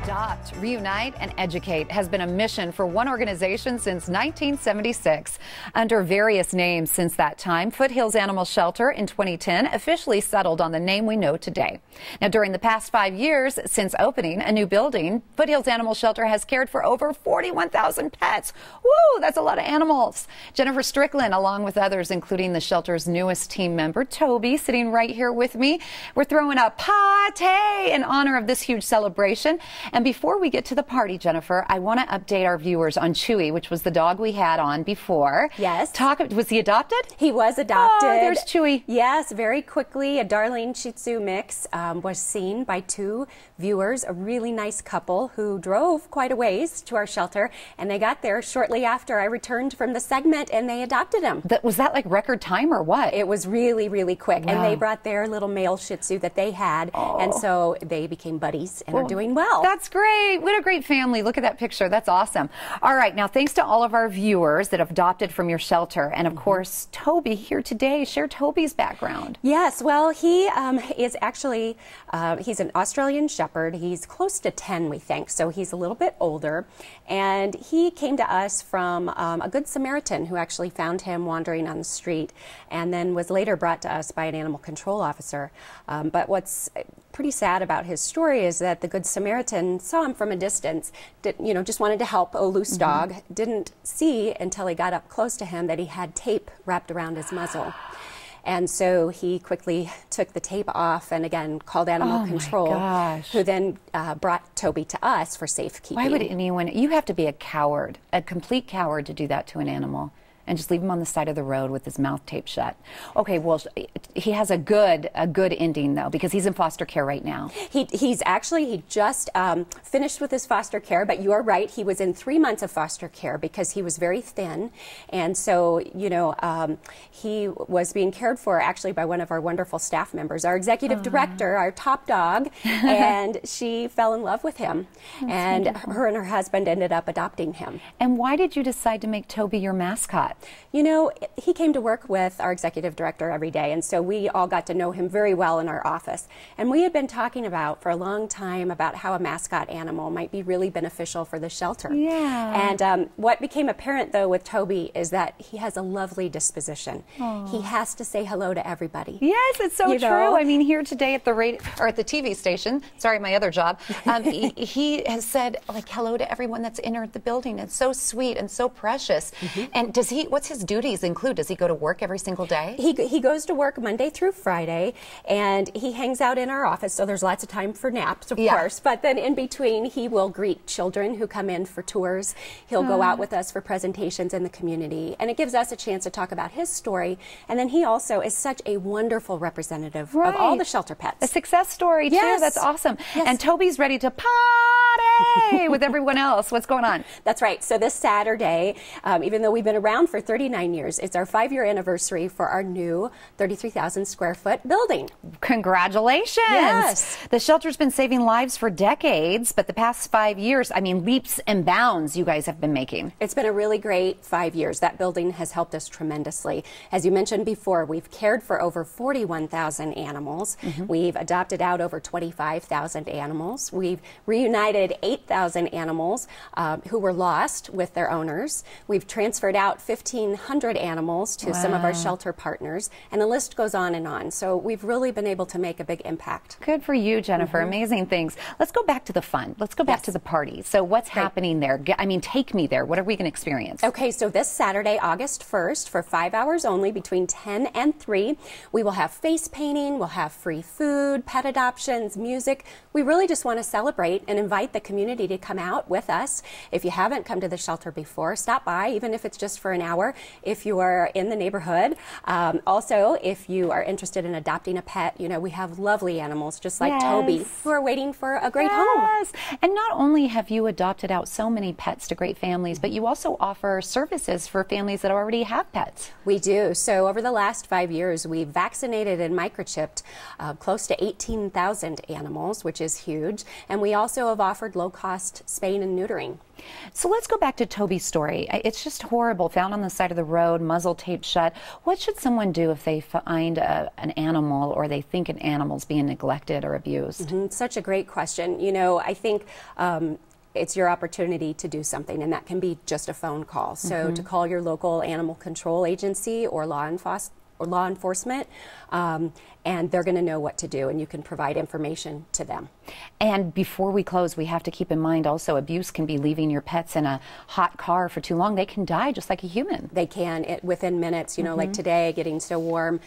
Adopt, reunite, and educate has been a mission for one organization since 1976. Under various names since that time, Foothills Animal Shelter in 2010 officially settled on the name we know today. Now, during the past 5 years since opening a new building, Foothills Animal Shelter has cared for over 41,000 pets. Woo, that's a lot of animals. Jennifer Strickland, along with others, including the shelter's newest team member, Toby, sitting right here with me. We're throwing a party in honor of this huge celebration. And before we get to the party, Jennifer, I want to update our viewers on Chewy, which was the dog we had on before. Yes. Was he adopted? He was adopted. Oh, there's Chewy. Yes, very quickly. A darling Shih Tzu mix was seen by two viewers, a really nice couple who drove quite a ways to our shelter, and they got there shortly after I returned from the segment, and they adopted him. Was that like record time or what? It was really, really quick. Wow. And they brought their little male Shih Tzu that they had, and so they became buddies and are doing well. That's great. What a great family. Look at that picture. That's awesome. All right. Now, thanks to all of our viewers that have adopted from your shelter. And of course, Toby here today. Share Toby's background. Yes. Well, he is actually, he's an Australian Shepherd. He's close to 10, we think. So he's a little bit older. And he came to us from a Good Samaritan who actually found him wandering on the street and then was later brought to us by an animal control officer. But what's pretty sad about his story is that the Good Samaritan saw him from a distance, just wanted to help a loose dog, didn't see until he got up close to him that he had tape wrapped around his muzzle. And so he quickly took the tape off and again called animal control, who then brought Toby to us for safekeeping. Why would anyone? You have to be a coward, a complete coward, to do that to an animal and just leave him on the side of the road with his mouth taped shut. Okay, well, he has a good ending though, because he's in foster care right now. He just finished with his foster care, but you are right, he was in 3 months of foster care because he was very thin, and so he was being cared for actually by one of our wonderful staff members, our executive director, our top dog, and she fell in love with him. That's wonderful. Her and her husband ended up adopting him. And why did you decide to make Toby your mascot? You know, he came to work with our executive director every day, and so we all got to know him very well in our office. And we had been talking for a long time about how a mascot animal might be really beneficial for the shelter. Yeah. And what became apparent, though, with Toby is that he has a lovely disposition. Aww. He has to say hello to everybody. Yes, it's so true. I mean, here today at the at the TV station, sorry, my other job, he has said like hello to everyone that's entered the building. It's so sweet and so precious. And what's his duties include? Does he go to work every single day? He goes to work Monday through Friday, and he hangs out in our office, so there's lots of time for naps, of course. But then in between, he will greet children who come in for tours. He'll go out with us for presentations in the community, and it gives us a chance to talk about his story. And then he also is such a wonderful representative of all the shelter pets. A success story, too. That's awesome. Yes. And Toby's ready to party with everyone else. What's going on? That's right. So this Saturday, even though we've been around for 39 years. It's our 5-year anniversary for our new 33,000 square foot building. Congratulations! Yes. The shelter's been saving lives for decades, but the past 5 years, I mean, leaps and bounds you guys have been making. It's been a really great 5 years. That building has helped us tremendously. As you mentioned before, we've cared for over 41,000 animals. We've adopted out over 25,000 animals. We've reunited 8,000 animals who were lost with their owners. We've transferred out 1,500 animals to some of our shelter partners, and the list goes on and on. So we've really been able to make a big impact. Good for you, Jennifer. Amazing things. Let's go back to the fun. Let's go back to the party. So what's happening there? I mean, take me there. What are we going to experience? Okay, so this Saturday, August 1st, for 5 hours only, between 10 and 3, we will have face painting, we'll have free food, pet adoptions, music. We really just want to celebrate and invite the community to come out with us. If you haven't come to the shelter before, stop by, even if it's just for an hour, if you are in the neighborhood. Also, if you are interested in adopting a pet, we have lovely animals just like Toby who are waiting for a great home. And not only have you adopted out so many pets to great families, but you also offer services for families that already have pets. We do. So over the last 5 years, we've vaccinated and microchipped close to 18,000 animals, which is huge. And we also have offered low-cost spaying and neutering. So let's go back to Toby's story. It's just horrible, found on the side of the road, muzzle taped shut. What should someone do if they find an animal or they think an animal's being neglected or abused? Such a great question. You know, I think it's your opportunity to do something, and that can be just a phone call. So to call your local animal control agency or law enforcement, and they're going to know what to do, and you can provide information to them. And before we close, we have to keep in mind also abuse can be leaving your pets in a hot car for too long. They can die just like a human. They can, within minutes, you know, like today, getting so warm,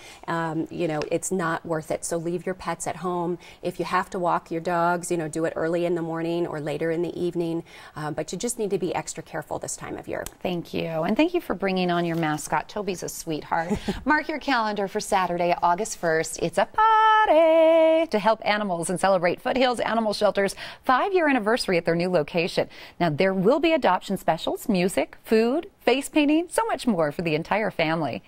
you know, it's not worth it. So leave your pets at home. If you have to walk your dogs, you know, do it early in the morning or later in the evening, but you just need to be extra careful this time of year. Thank you. And thank you for bringing on your mascot. Toby's a sweetheart. Mark your calendar for Saturday, August 1st. It's a party to help animals and celebrate Foothills Animal Shelter's 5-year anniversary at their new location. Now, there will be adoption specials, music, food, face painting, so much more for the entire family.